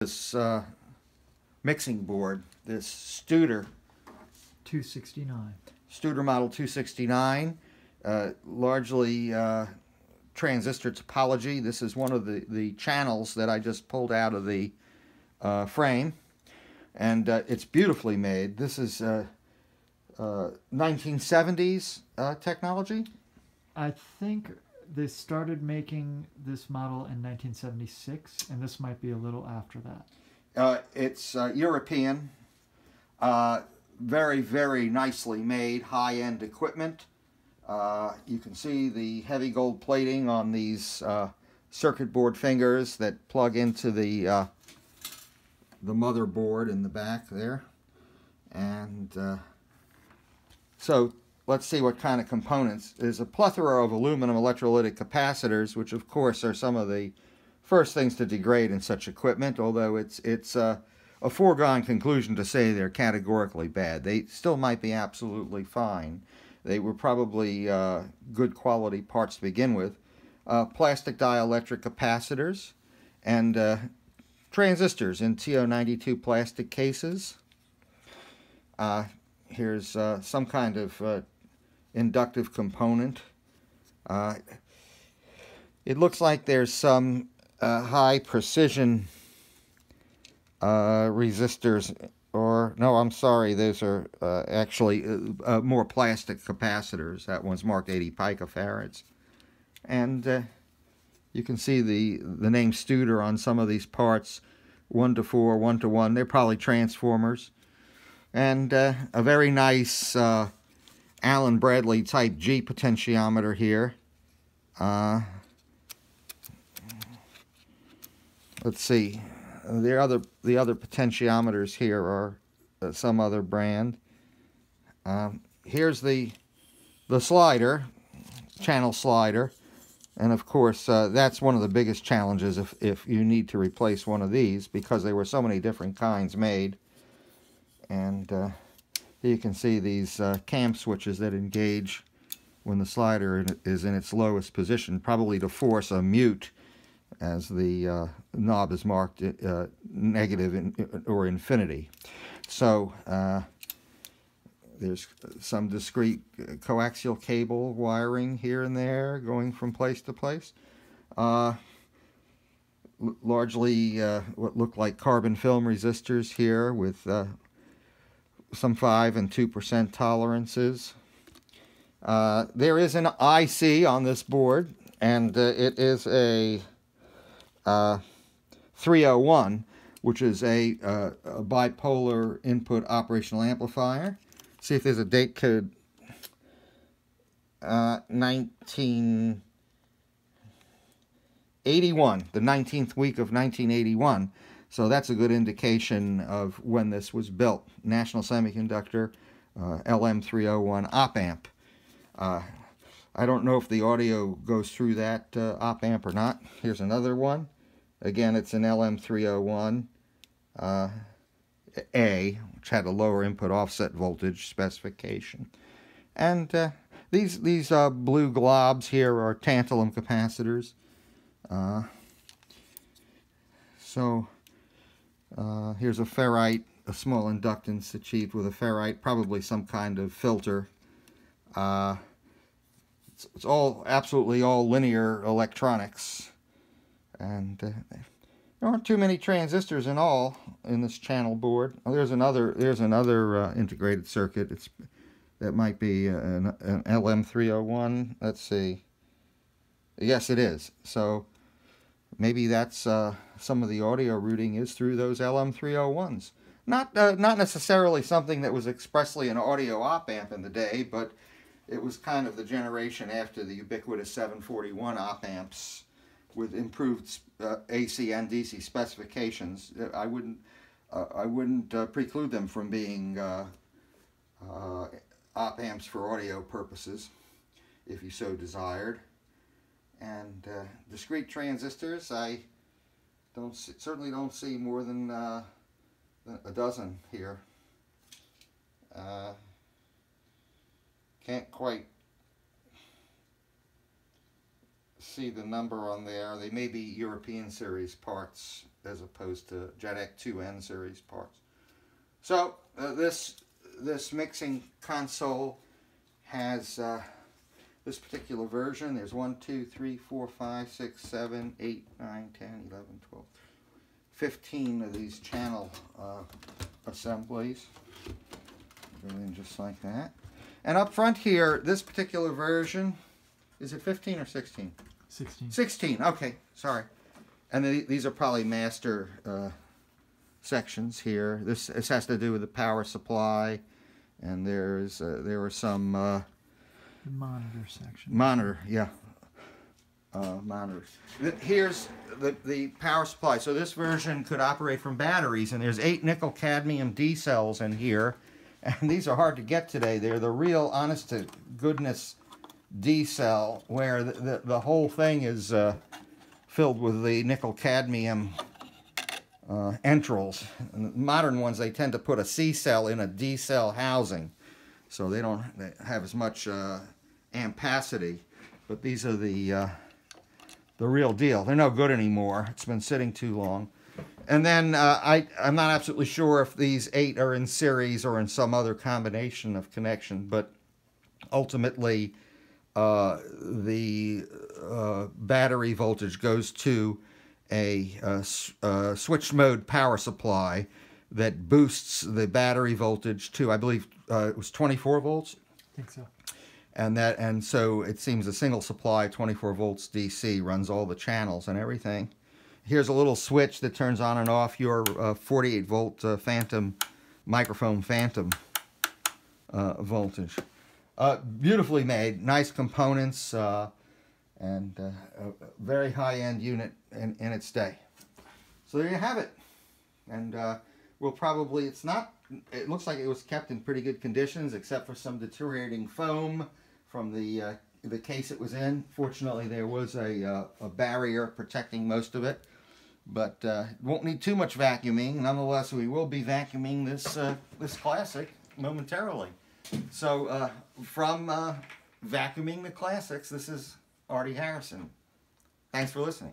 This mixing board, this Studer 269. Studer Model 269, largely transistor topology. This is one of the channels that I just pulled out of the frame, and it's beautifully made. This is 1970s technology. I think they started making this model in 1976, and this might be a little after that. It's European, very, very nicely made, high-end equipment. You can see the heavy gold plating on these circuit board fingers that plug into the motherboard in the back there. And so let's see what kind of components. There's a plethora of aluminum electrolytic capacitors, which of course are some of the first things to degrade in such equipment, although it's a foregone conclusion to say they're categorically bad. They still might be absolutely fine. They were probably good quality parts to begin with. Plastic dielectric capacitors and transistors in TO92 plastic cases. Here's some kind of inductive component. It looks like there's some high precision resistors, or no, I'm sorry, those are actually more plastic capacitors. That one's marked 80 picofarads. And you can see the name Studer on some of these parts, 1 to 4, 1 to 1. They're probably transformers. And a very nice Allen Bradley type G potentiometer here. Let's see. The other potentiometers here are some other brand. Here's the slider, channel slider, and of course that's one of the biggest challenges if you need to replace one of these, because there were so many different kinds made. And you can see these cam switches that engage when the slider is in its lowest position, probably to force a mute, as the knob is marked negative or infinity. So there's some discrete coaxial cable wiring here and there going from place to place. Largely what look like carbon film resistors here with some 5 and 2% tolerances. There is an IC on this board, and it is a 301, which is a bipolar input operational amplifier. See if there's a date code. 1981, the 19th week of 1981. So that's a good indication of when this was built. National Semiconductor LM301 op amp. I don't know if the audio goes through that op amp or not. Here's another one. Again, it's an LM301 A, which had a lower input offset voltage specification. And these blue globs here are tantalum capacitors. Here's a ferrite, a small inductance achieved with a ferrite, probably some kind of filter. It's absolutely all linear electronics, and there aren't too many transistors in all in this channel board. Oh, there's another integrated circuit. That might be an LM301. Let's see. Yes, it is. So maybe that's some of the audio routing is through those LM301s. Not necessarily something that was expressly an audio op amp in the day, but it was kind of the generation after the ubiquitous 741 op amps with improved AC and DC specifications. I wouldn't preclude them from being op amps for audio purposes, if you so desired. And discrete transistors, I certainly don't see more than a dozen here. Can't quite see the number on there. They may be European series parts as opposed to JEDEC 2N series parts. So this mixing console has this particular version. There's 1, 2, 3, 4, 5, 6, 7, 8, 9, 10, 11, 12, 15 of these channel assemblies. Go in just like that. And up front here, this particular version, is it 15 or 16? 16. 16, okay, sorry. And these are probably master sections here. This has to do with the power supply, and there are some The monitor section. monitor, yeah, monitors. Here's the power supply. So this version could operate from batteries, and there's 8 nickel cadmium D cells in here, and these are hard to get today. They're the real honest to goodness D cell, where the whole thing is filled with the nickel cadmium entrals. And the modern ones, they tend to put a C cell in a D cell housing, so they don't have as much ampacity. But these are the real deal. They're no good anymore. It's been sitting too long. And then I'm not absolutely sure if these 8 are in series or in some other combination of connection, but ultimately the battery voltage goes to a switch mode power supply that boosts the battery voltage to, I believe it was 24 volts. I think so. And so it seems a single supply, 24 volts DC, runs all the channels and everything. Here's a little switch that turns on and off your 48 volt Phantom microphone Phantom voltage. Beautifully made, nice components, and a very high-end unit in its day. So there you have it. And we'll probably, it looks like it was kept in pretty good conditions, except for some deteriorating foam from the case it was in. Fortunately, there was a barrier protecting most of it, but won't need too much vacuuming. Nonetheless, we will be vacuuming this classic momentarily. So from Vacuuming the Classics, this is Artie Harrison. Thanks for listening.